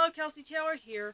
Hello, Kelsey Taylor here.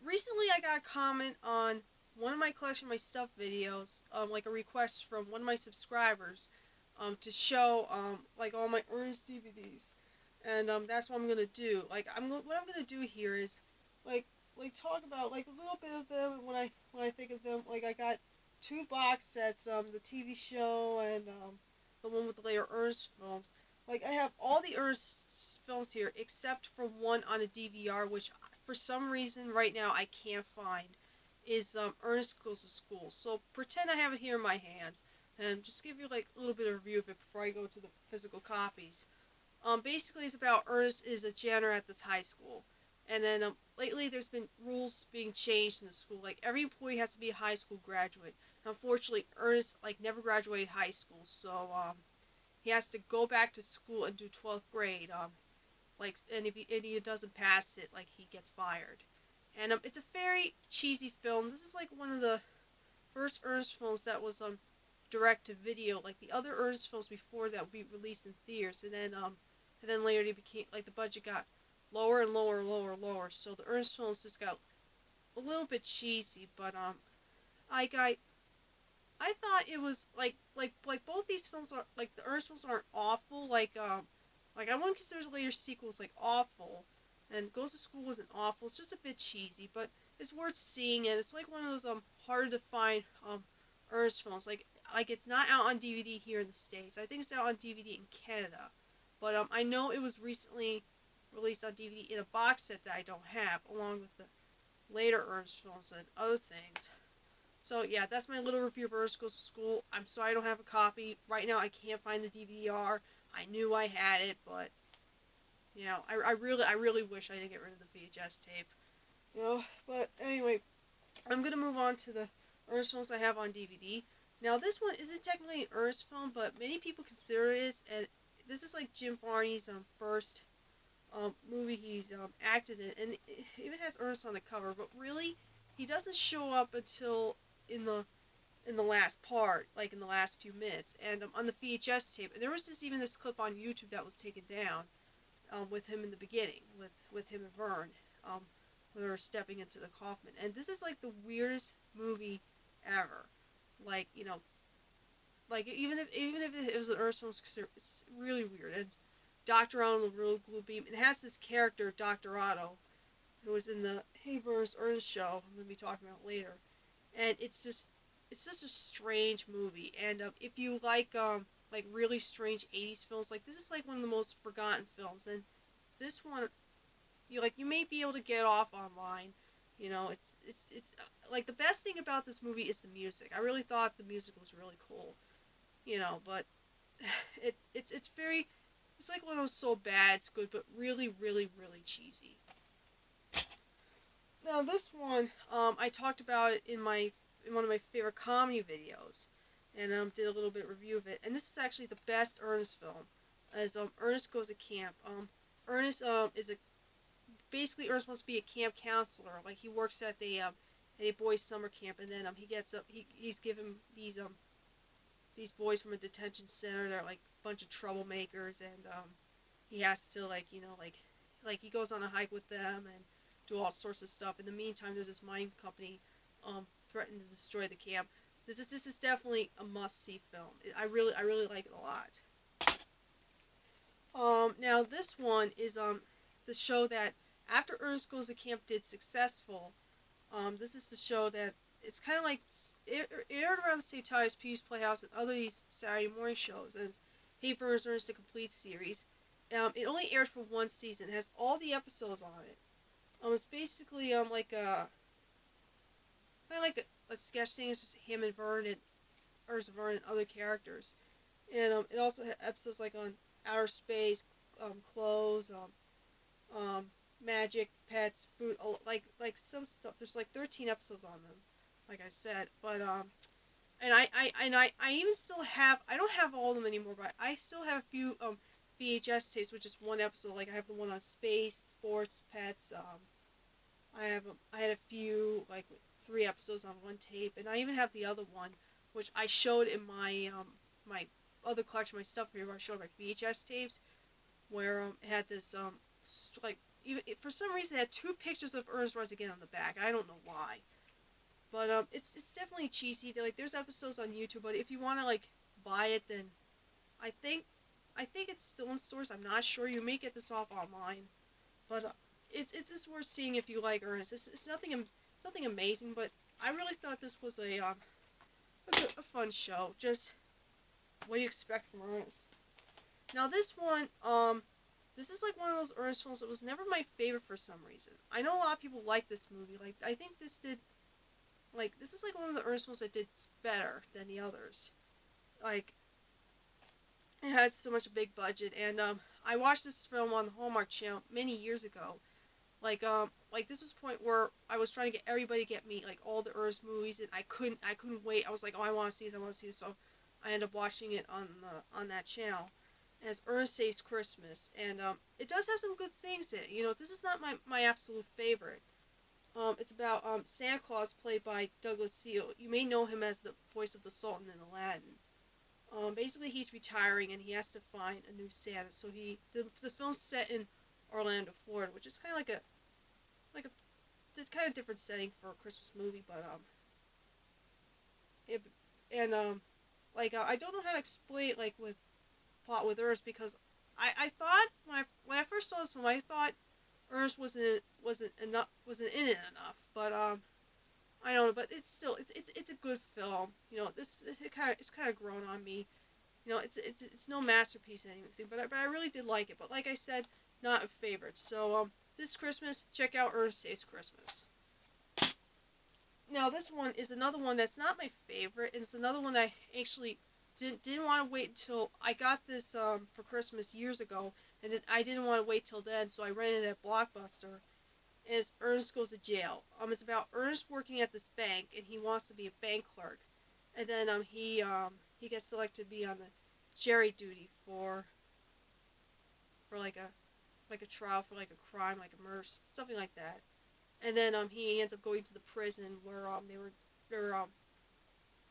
Recently I got a comment on one of my collection of my stuff videos, like a request from one of my subscribers, to show, like all my Ernest DVDs, and that's what I'm gonna do. What I'm gonna do here is, talk about like a little bit of them and when I think of them. Like I got two box sets, the TV show and the one with the later Ernest films. Like I have all the Ernest films here except for one on a DVR, which for some reason right now I can't find. Is Ernest Goes to School. So pretend I have it here in my hands, and just give you like a little bit of a review of it before I go to the physical copies. Basically it's about Ernest is a janitor at this high school, and then lately there's been rules being changed in the school. Like every employee has to be a high school graduate. Unfortunately, Ernest never graduated high school, so he has to go back to school and do 12th grade. And if he doesn't pass it, like he gets fired. And it's a very cheesy film. This is like one of the first Ernest films that was direct to video. Like the other Ernest films before that would be released in theaters, and then later they became like the budget got lower and lower and lower and lower. So the Ernest films just got a little bit cheesy. But I thought it was like both these films are like the Ernest films aren't awful. Like I wouldn't consider the later sequels like awful. And Goes to School wasn't awful. It's just a bit cheesy, but it's worth seeing. And it's like one of those hard to find Ernest films. Like it's not out on DVD here in the States. I think it's out on DVD in Canada, but I know it was recently released on DVD in a box set that I don't have, along with the later Ernest films and other things. So yeah, that's my little review of Ernest Goes to School. I'm sorry I don't have a copy right now. I can't find the DVR. I knew I had it, but you know, I really wish I didn't get rid of the VHS tape. You know, but anyway, I'm gonna move on to the Ernest films I have on DVD. Now this one isn't technically an Ernest film, but many people consider it, and this is like Jim Varney's first movie he's acted in, and it even has Ernest on the cover. But really, he doesn't show up until in the last part, like in the last few minutes, and on the VHS tape. And there was even this clip on YouTube that was taken down. With him in the beginning, with him and Vern, when they were stepping into the coffin. And this is like the weirdest movie ever. Like, you know, like even if it was an Ernest film, it's really weird. And Dr. Otto, the real glue beam, it has this character, Dr. Otto, who was in the Hey Vern's Ernest show, I'm gonna be talking about later. And it's just a strange movie. And if you like really strange 80s films, like this is like one of the most forgotten films, and this one you may be able to get off online. You know, it's like the best thing about this movie is the music. I really thought the music was really cool. You know, but it's like one of those so bad it's good, but really cheesy. Now this one I talked about it in one of my favorite comedy videos, and did a little bit review of it. And this is actually the best Ernest film, as Ernest Goes to Camp. Ernest basically Ernest wants to be a camp counselor. Like he works at a boys' summer camp, and then he's given these boys from a detention center. They're like a bunch of troublemakers, and he has to like he goes on a hike with them and do all sorts of stuff. In the meantime, there's this mine company threatened to destroy the camp. This is definitely a must-see film. I really like it a lot. Now this one is the show that after Ernest Goes to Camp did successful. This is the show that it's kind of like it aired around the same time as Peace Playhouse and other these Saturday morning shows, and Hey Vern's Ernest the Complete series. It only aired for one season. It has all the episodes on it. It's basically like a kind of like a sketch thing. It's just him and Vern and Vern and other characters. And it also has episodes like on outer space, clothes, magic, pets, food, like some stuff. There's like 13 episodes on them, like I said. But and I even still have, I don't have all of them anymore, but I still have a few VHS tapes with just one episode. Like I have the one on space, sports, pets. I had a few like 3 episodes on one tape, and I even have the other one, which I showed in my my other collection, my stuff here, where I showed my VHS tapes, where it had this like even for some reason it had two pictures of Ernest Rise Again on the back. I don't know why, but it's definitely cheesy. There's episodes on YouTube, but if you want to like buy it, then I think it's still in stores. I'm not sure. You may get this off online, but it's just worth seeing if you like Ernest. It's nothing amazing, but I really thought this was a fun show. Just what do you expect from Ernest? Now this one, this is like one of those Ernest films that was never my favorite for some reason. I know a lot of people like this movie. Like I think this is like one of the Ernest films that did better than the others. Like it had so much big budget, and I watched this film on the Hallmark Channel many years ago. Like this was the point where I was trying to get everybody to get me like all the Ernest movies, and I couldn't wait. I was like, oh, I want to see this, I want to see this. So I ended up watching it on that channel. And it's Ernest Saves Christmas, and it does have some good things in it. You know, this is not my absolute favorite. It's about Santa Claus, played by Douglas Seal. You may know him as the voice of the Sultan in Aladdin. Basically, he's retiring and he has to find a new Santa. So the film's set in Orlando, Florida, which is kind of like a it's kind of different setting for a Christmas movie, but it, and I don't know how to explain it, like with plot with Ernest, because I thought when I first saw this film, I thought Ernest wasn't in it enough, but I don't know, but it's a good film. You know, it's kind of grown on me. You know, it's no masterpiece or anything, but I really did like it. But like I said, not a favorite. So this Christmas, check out Ernest Saves Christmas. Now this one is another one that's not my favorite, and it's another one that I actually didn't want to wait until I got this for Christmas years ago, and I didn't want to wait till then, so I rented it at Blockbuster. And it's Ernest Goes to Jail. It's about Ernest working at this bank, and he wants to be a bank clerk, and then he gets selected to be on the jury duty for like a trial for like a crime, like a murder, something like that. And then he ends up going to the prison where they were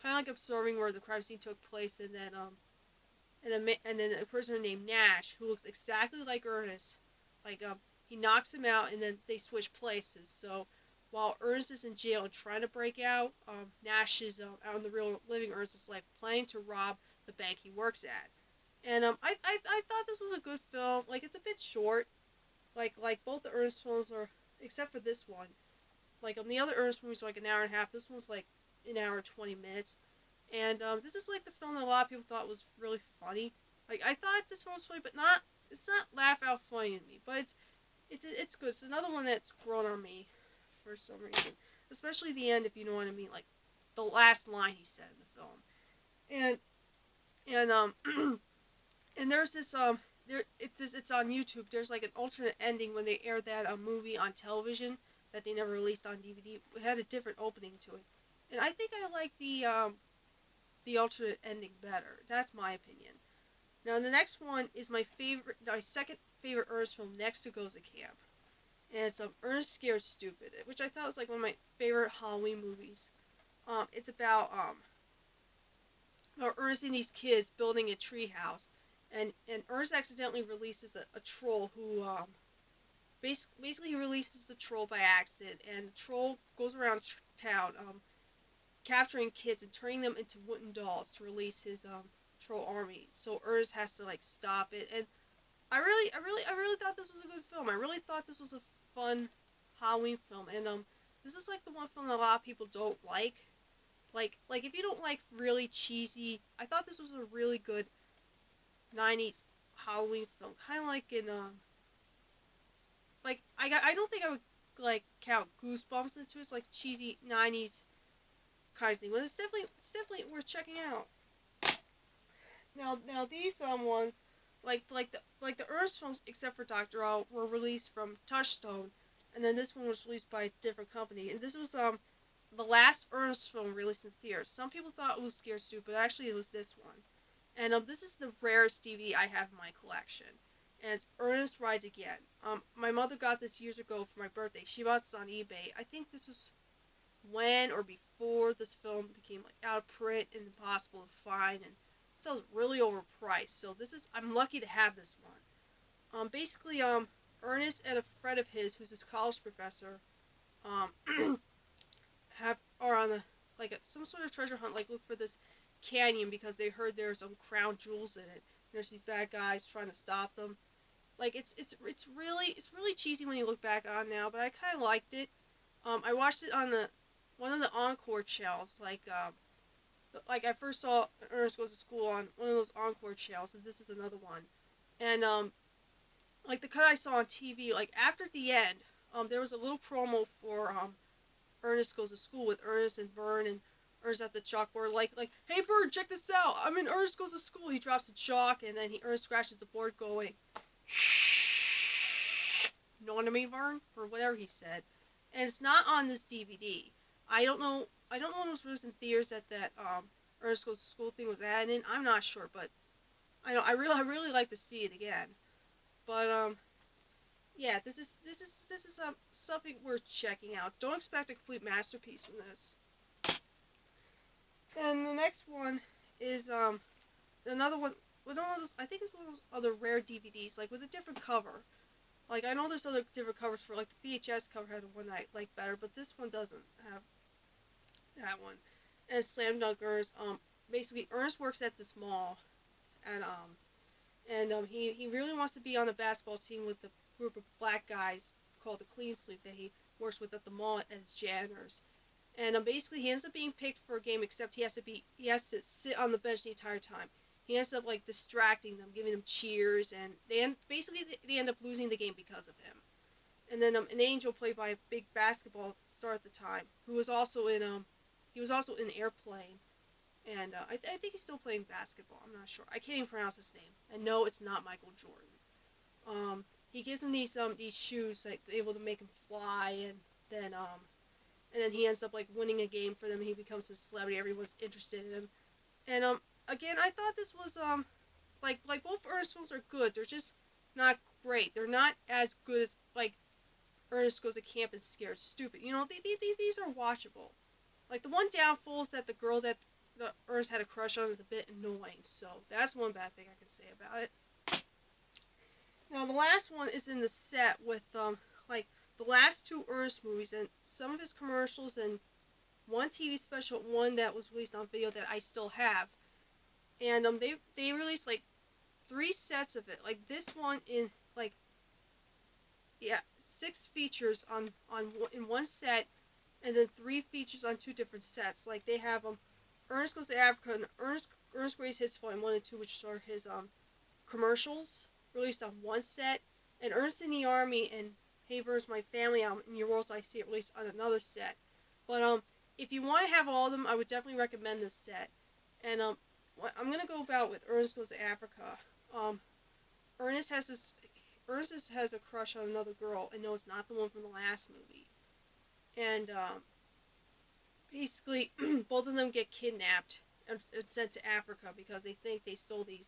kind of like observing where the crime scene took place, and then a prisoner named Nash, who looks exactly like Ernest, like he knocks him out, and then they switch places. So while Ernest is in jail and trying to break out, Nash is out in the real living Ernest's life, planning to rob the bank he works at. And I thought this was a good film. Like it's a bit short. Like both the Ernest films are, except for this one. Like the other Ernest movies are like an hour and a half. This one's like an hour and 20 minutes. And this is like the film that a lot of people thought was really funny. Like I thought this one was funny, but it's not laugh out funny to me. But it's good. It's another one that's grown on me for some reason, especially the end, if you know what I mean. Like the last line he said in the film, and and there's this it's on YouTube. There's like an alternate ending when they aired that movie on television that they never released on DVD. It had a different opening to it, and I think I like the alternate ending better. That's my opinion. Now the next one is my second favorite Ernest film, next to Goes to Camp, and it's Ernest Scared Stupid, which I thought was like one of my favorite Halloween movies. It's about Ernest and these kids building a tree house, and Ernest accidentally releases a troll who basically releases the troll by accident, and the troll goes around town capturing kids and turning them into wooden dolls to release his troll army. So Ernest has to like stop it, and I really thought this was a good film. I really thought this was a fun Halloween film, and this is like the one film that a lot of people don't like. Like if you don't like really cheesy, I thought this was a really good '90s Halloween film, kind of like in like I don't think I would like count Goosebumps into it. It's like cheesy '90s kind of thing, but it's definitely worth checking out. Now these ones, like the Ernest films, except for Doctor O, were released from Touchstone, and then this one was released by a different company. And this was the last Ernest film released in theaters. Some people thought it was Scared Stupid, but actually it was this one. And this is the rarest DVD I have in my collection, and it's Ernest Rides Again. My mother got this years ago for my birthday. She bought this on eBay. I think this was when or before this film became like out of print and impossible to find, and so it was really overpriced. So I'm lucky to have this one. Basically, Ernest and a friend of his, who's his college professor, um, are on some sort of treasure hunt, like look for this canyon because they heard there's some crown jewels in it. There's these bad guys trying to stop them. Like it's really cheesy when you look back on now, but I kind of liked it. I watched it on the one of the Encore channels, like I first saw Ernest Goes to School on one of those Encore channels, and this is another one. And like the cut I saw on TV, like after the end, there was a little promo for Ernest Goes to School with Ernest and Vern and Ernest at the chalkboard, like, hey Vern, check this out. I'm in Ernest Goes to School. He drops the chalk and then Ernest scratches the board, going, you know what I mean, Vern, or whatever he said. And it's not on this DVD. I don't know. I don't know if it was in theaters that Ernest Goes to School thing was added in. I'm not sure, but I know I really like to see it again. But yeah, this is something worth checking out. Don't expect a complete masterpiece from this. And the next one is another one with one of those, I think it's one of those other rare DVDs, like with a different cover. Like I know there's other different covers for, like the VHS cover had the one that I like better, but this one doesn't have that one. And it's Slam Dunkers. Basically Ernest works at this mall, and he really wants to be on the basketball team with the group of black guys called the Clean Sleep that he works with at the mall as janitors. And basically he ends up being picked for a game, except he has to sit on the bench the entire time. He ends up like distracting them, giving them cheers, and they end up losing the game because of him. And then an angel played by a big basketball star at the time, who was also in Airplane, and I think he's still playing basketball. I'm not sure. I can't even pronounce his name. And no, it's not Michael Jordan. He gives him these shoes like able to make him fly, and then he ends up like winning a game for them. And he becomes a celebrity. Everyone's interested in him. And again, I thought this was like both Ernest films are good. They're just not great. They're not as good as like Ernest Goes to Camp and Scared Stupid. You know, these are watchable. Like the one downfall is that the girl that the Ernest had a crush on is a bit annoying. So that's one bad thing I can say about it. Now the last one is in the set with like the last two Ernest movies and some of his commercials and one TV special, one that was released on video that I still have. And they released like 3 sets of it. Like this one is like 6 features in one set, and then 3 features on 2 different sets. Like they have Ernest Goes to Africa and Ernest Greatest Hits Volume 1 and 2, which are his commercials, released on one set, and Ernest in the Army and Hey Vern's My Family album in Your World I See It released on another set. But if you want to have all of them, I would definitely recommend this set. And I'm gonna go about with Ernest Goes to Africa. Ernest has a crush on another girl, and no, it's not the one from the last movie. And basically, both of them get kidnapped and sent to Africa because they think they stole these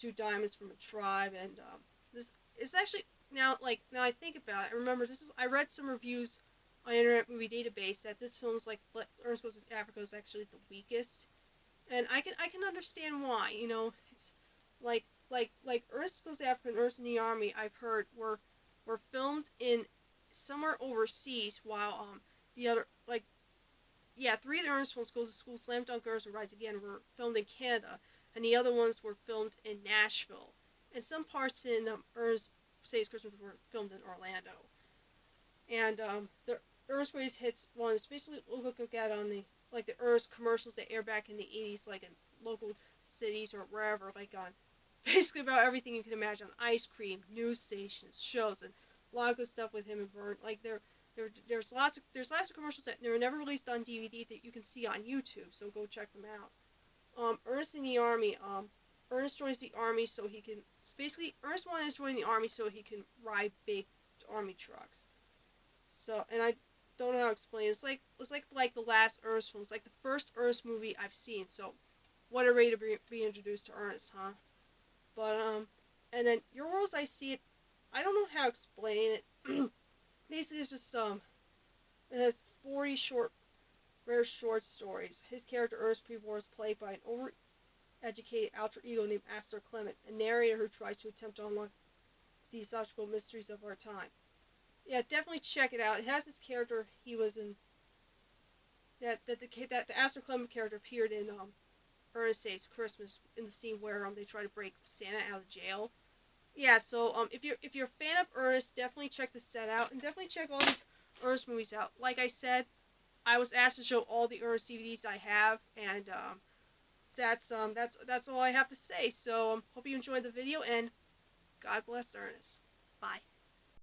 2 diamonds from a tribe. And this it's actually now I think about it, I remember I read some reviews on Internet Movie Database that this film is like Ernest Goes to Africa is actually the weakest, and I can understand why. You know, it's like Ernest Goes to Africa and Ernest in the Army, I've heard were filmed in somewhere overseas, while the other 3 of the Ernest films, Goes to School, Slam Dunk Girls, and Rise Again, were filmed in Canada, and the other ones were filmed in Nashville, and some parts in Ernest Saves Christmas were filmed in Orlando. And the Ernest Greatest Hits one is basically look at on the Ernest commercials that air back in the 80s, like in local cities or wherever, like on basically about everything you can imagine, ice cream, news stations, shows, and a lot of good stuff with him and Vern. Like there's lots of commercials that were never released on DVD that you can see on YouTube, so go check them out. Ernest in the Army, Ernest joins the Army so he can Ernest wanted to join the Army so he can ride big Army trucks. So, and I don't know how to explain it. It's like the last Ernest film. It's like the first Ernest movie I've seen. So, what a way to be introduced to Ernest, huh? But and then Your World I See It. I don't know how to explain it. Basically, it's just it has 40 rare short stories. His character Ernest Prevor is played by an overeducated alter ego named Astor Clement, a narrator who tries to attempt to unlock these logical mysteries of our time. Yeah, definitely check it out. It has this character he was in that the Astro Clement character appeared in Ernest Saves Christmas in the scene where they try to break Santa out of jail. Yeah, so if you're a fan of Ernest, definitely check this set out, and definitely check all these Ernest movies out. Like I said, I was asked to show all the Ernest DVDs I have, and that's all I have to say. So hope you enjoyed the video, and God bless Ernest. Bye.